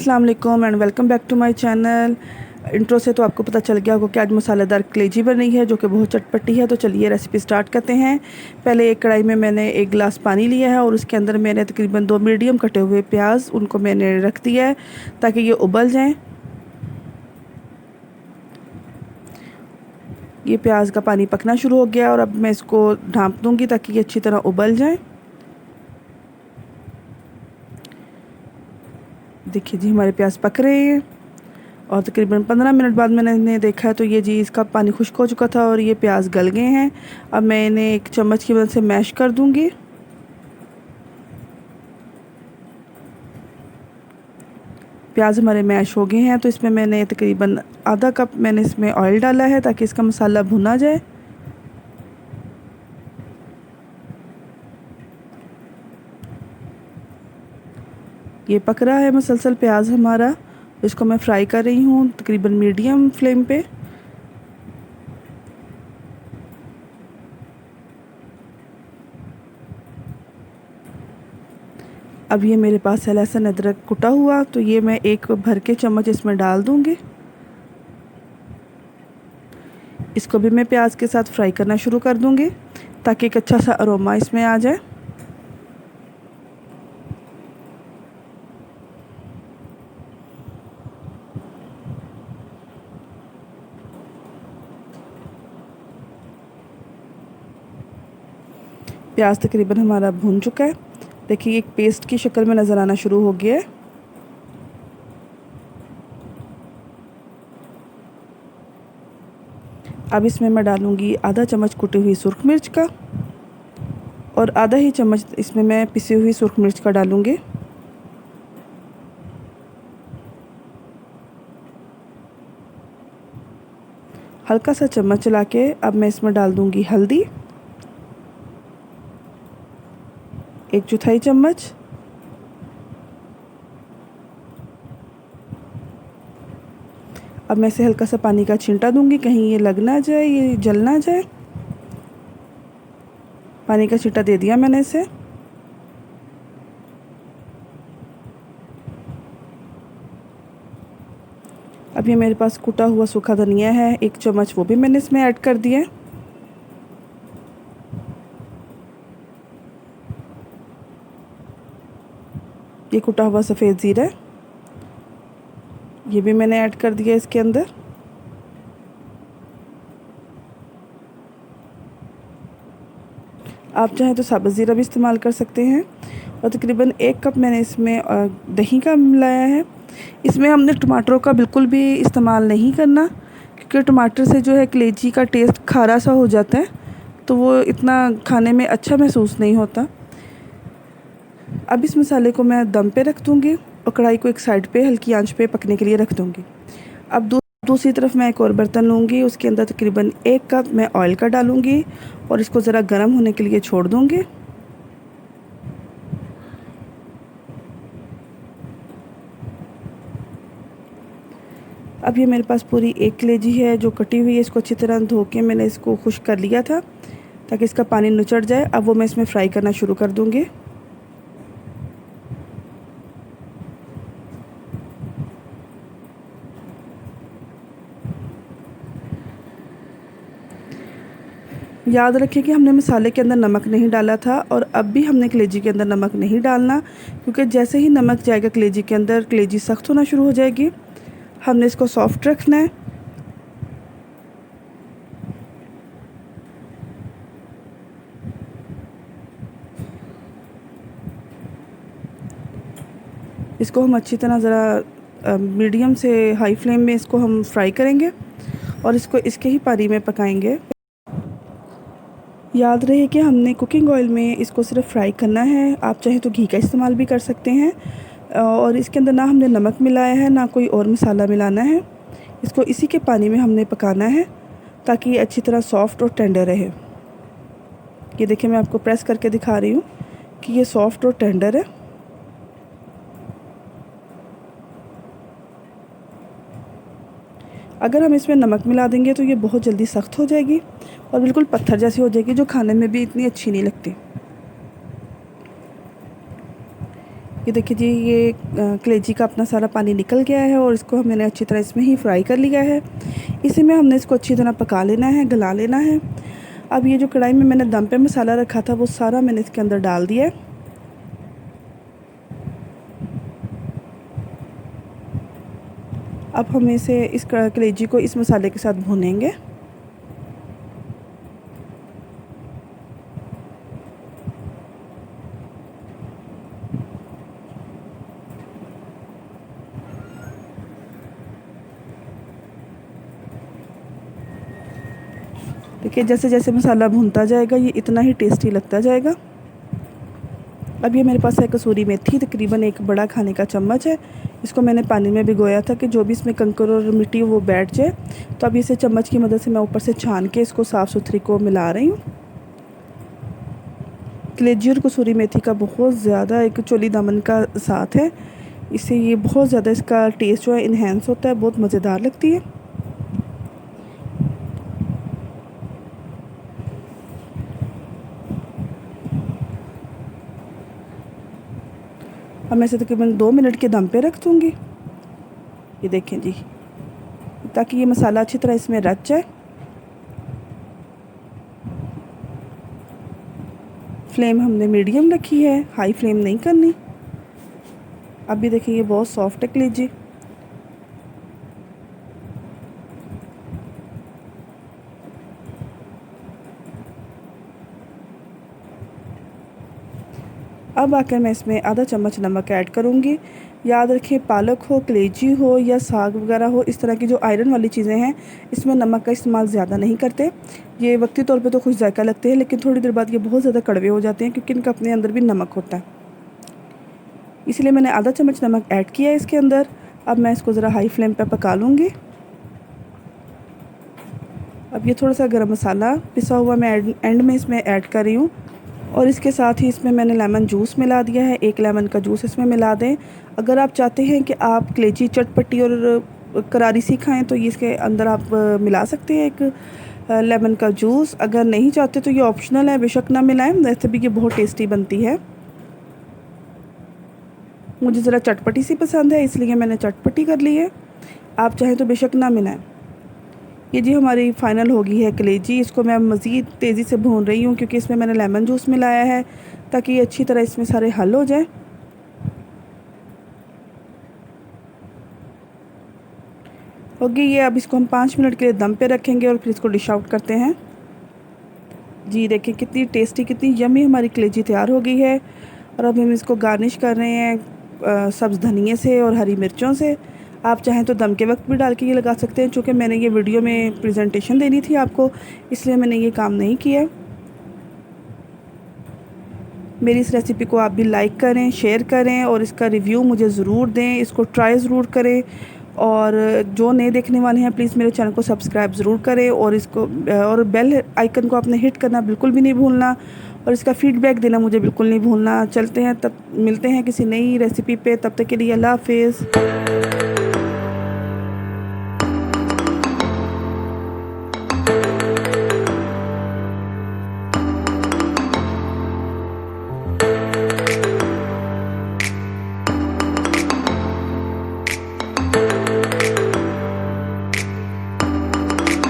अस्सलाम वालेकुम and welcome back to my channel. Intro से तो आपको पता चल गया होगा कि आज मसालेदार कलेजी बन रही है जो कि बहुत चटपटी है। तो चलिए रेसिपी स्टार्ट करते हैं। पहले एक कढ़ाई में मैंने एक गिलास पानी लिया है और उसके अंदर मैंने तकरीबन 2 मीडियम कटे हुए प्याज उनको मैंने रख दिया है ताकि ये उबल जाएं। ये प्याज का पानी पकना शुरू हो गया और अब मैं इसको ढाँप दूँगी ताकि ये अच्छी तरह उबल जाए। देखिए जी हमारे प्याज पक रहे हैं और तकरीबन 15 मिनट बाद मैंने इन्हें देखा है तो ये जी इसका पानी खुश्क हो चुका था और ये प्याज गल गए हैं। अब मैं इन्हें एक चम्मच की मदद से मैश कर दूंगी। प्याज हमारे मैश हो गए हैं तो इसमें मैंने तकरीबन आधा कप मैंने इसमें ऑयल डाला है ताकि इसका मसाला भुना जाए। ये पक रहा है मुसलसल प्याज हमारा, इसको मैं फ्राई कर रही हूँ तकरीबन मीडियम फ्लेम पे। अब ये मेरे पास है लहसुन अदरक कुटा हुआ तो ये मैं एक भर के चम्मच इसमें डाल दूँगी। इसको भी मैं प्याज के साथ फ्राई करना शुरू कर दूँगी ताकि एक अच्छा सा अरोमा इसमें आ जाए। प्याज तकरीबन हमारा भून चुका है। देखिए एक पेस्ट की शक्ल में नज़र आना शुरू हो गया है। अब इसमें मैं डालूँगी आधा चम्मच कुटी हुई सुरख मिर्च का और आधा ही चम्मच इसमें मैं पिसी हुई सुरख मिर्च का डालूँगी। हल्का सा चम्मच चला के अब मैं इसमें डाल दूँगी हल्दी 1/4 चम्मच। अब मैं इसे हल्का सा पानी का छींटा दूंगी कहीं ये लग ना जाए, ये जल ना जाए। पानी का छींटा दे दिया मैंने इसे। अब ये मेरे पास कुटा हुआ सूखा धनिया है 1 चम्मच, वो भी मैंने इसमें ऐड कर दिया है। ये कुटा हुआ सफ़ेद ज़ीरा ये भी मैंने ऐड कर दिया इसके अंदर। आप चाहें तो साबुत ज़ीरा भी इस्तेमाल कर सकते हैं। और तकरीबन 1 कप मैंने इसमें दही का मिलाया है। इसमें हमने टमाटरों का बिल्कुल भी इस्तेमाल नहीं करना क्योंकि टमाटर से जो है कलेजी का टेस्ट खारा सा हो जाता है तो वो इतना खाने में अच्छा महसूस नहीं होता। अब इस मसाले को मैं दम पे रख दूँगी और कढ़ाई को एक साइड पे हल्की आंच पे पकने के लिए रख दूँगी। अब दूसरी तरफ मैं एक और बर्तन लूँगी, उसके अंदर तकरीबन 1 कप मैं ऑयल का डालूँगी और इसको ज़रा गर्म होने के लिए छोड़ दूँगी। अब ये मेरे पास पूरी 1 कलेजी है जो कटी हुई है। इसको अच्छी तरह धो के मैंने इसको खुश्क कर लिया था ताकि इसका पानी निचड़ जाए। अब वो मैं इसमें फ्राई करना शुरू कर दूँगी। याद रखें कि हमने मसाले के अंदर नमक नहीं डाला था और अब भी हमने कलेजी के अंदर नमक नहीं डालना क्योंकि जैसे ही नमक जाएगा कलेजी के अंदर कलेजी सख्त होना शुरू हो जाएगी। हमने इसको सॉफ्ट रखना है। इसको हम अच्छी तरह ज़रा मीडियम से हाई फ्लेम में इसको हम फ्राई करेंगे और इसको इसके ही पानी में पकाएंगे। याद रहे कि हमने कुकिंग ऑयल में इसको सिर्फ फ्राई करना है। आप चाहें तो घी का इस्तेमाल भी कर सकते हैं। और इसके अंदर ना हमने नमक मिलाया है ना कोई और मसाला मिलाना है। इसको इसी के पानी में हमने पकाना है ताकि ये अच्छी तरह सॉफ्ट और टेंडर रहे। ये देखिए मैं आपको प्रेस करके दिखा रही हूँ कि ये सॉफ्ट और टेंडर है। अगर हम इसमें नमक मिला देंगे तो ये बहुत जल्दी सख्त हो जाएगी और बिल्कुल पत्थर जैसी हो जाएगी जो खाने में भी इतनी अच्छी नहीं लगती। ये देखिए जी, ये कलेजी का अपना सारा पानी निकल गया है और इसको मैंने अच्छी तरह इसमें ही फ्राई कर लिया है। इसी में हमने इसको अच्छी तरह पका लेना है, गला लेना है। अब ये जो कढ़ाई में मैंने दम पे मसाला रखा था वो सारा मैंने इसके अंदर डाल दिया है। अब हम इसे इस कलेजी को इस मसाले के साथ भूनेंगे। देखिए जैसे जैसे मसाला भूनता जाएगा ये इतना ही टेस्टी लगता जाएगा। अब ये मेरे पास है कसूरी मेथी, तकरीबन एक बड़ा खाने का चम्मच है। इसको मैंने पानी में भिगोया था कि जो भी इसमें कंकर और मिट्टी वो बैठ जाए। तो अब इसे चम्मच की मदद से मैं ऊपर से छान के इसको साफ़ सुथरी को मिला रही हूँ। कलेजी और कसूरी मेथी का बहुत ज़्यादा एक चोली दामन का साथ है, इससे ये बहुत ज़्यादा इसका टेस्ट जो है इन्हेंस होता है, बहुत मज़ेदार लगती है। अब मैं इसे तकरीबन 2 मिनट के दम पे रख दूँगी। ये देखें जी, ताकि ये मसाला अच्छी तरह इसमें रच जाए। फ्लेम हमने मीडियम रखी है, हाई फ्लेम नहीं करनी। अब भी देखिए ये बहुत सॉफ्ट है कलेजी। अब आकर मैं इसमें आधा चम्मच नमक ऐड करूँगी। याद रखें, पालक हो, कलेजी हो या साग वगैरह हो, इस तरह की जो आयरन वाली चीज़ें हैं इसमें नमक का इस्तेमाल ज़्यादा नहीं करते। ये वक्ती तौर पे तो खुश जायका लगते हैं, लेकिन थोड़ी देर बाद ये बहुत ज़्यादा कड़वे हो जाते हैं क्योंकि इनका अपने अंदर भी नमक होता है। इसलिए मैंने आधा चम्मच नमक ऐड किया है इसके अंदर। अब मैं इसको ज़रा हाई फ्लेम पर पका लूँगी। अब ये थोड़ा सा गरम मसाला पिसा हुआ मैं एंड में इसमें ऐड कर रही हूँ और इसके साथ ही इसमें मैंने लेमन जूस मिला दिया है। 1 लेमन का जूस इसमें मिला दें। अगर आप चाहते हैं कि आप कलेजी चटपटी और करारी सी खाएँ तो ये इसके अंदर आप मिला सकते हैं एक लेमन का जूस। अगर नहीं चाहते तो ये ऑप्शनल है, बेशक ना मिलाएं, वैसे भी ये बहुत टेस्टी बनती है। मुझे ज़रा चटपटी सी पसंद है इसलिए मैंने चटपटी कर ली है, आप चाहें तो बेशक ना मिलाएं। ये जी हमारी फ़ाइनल हो गई है कलेजी। इसको मैं मज़ीद तेज़ी से भून रही हूँ क्योंकि इसमें मैंने लेमन जूस मिलाया है ताकि ये अच्छी तरह इसमें सारे हल हो जाए। हो गई ये। अब इसको हम 5 मिनट के लिए दम पे रखेंगे और फिर इसको डिश आउट करते हैं। जी देखिए कितनी टेस्टी, कितनी यमी हमारी कलेजी तैयार हो गई है। और अब हम इसको गार्निश कर रहे हैं सब्ज़ धनिए से और हरी मिर्चों से। आप चाहें तो दम के वक्त भी डाल के ये लगा सकते हैं। चूँकि मैंने ये वीडियो में प्रेजेंटेशन देनी थी आपको, इसलिए मैंने ये काम नहीं किया। मेरी इस रेसिपी को आप भी लाइक करें, शेयर करें और इसका रिव्यू मुझे ज़रूर दें। इसको ट्राई ज़रूर करें और जो नए देखने वाले हैं प्लीज़ मेरे चैनल को सब्सक्राइब ज़रूर करें और इसको और बेल आइकन को आपने हिट करना बिल्कुल भी नहीं भूलना और इसका फ़ीडबैक देना मुझे बिल्कुल नहीं भूलना। चलते हैं, तब मिलते हैं किसी नई रेसिपी पे। तब तक के लिए अल्लाह हाफ़िज़।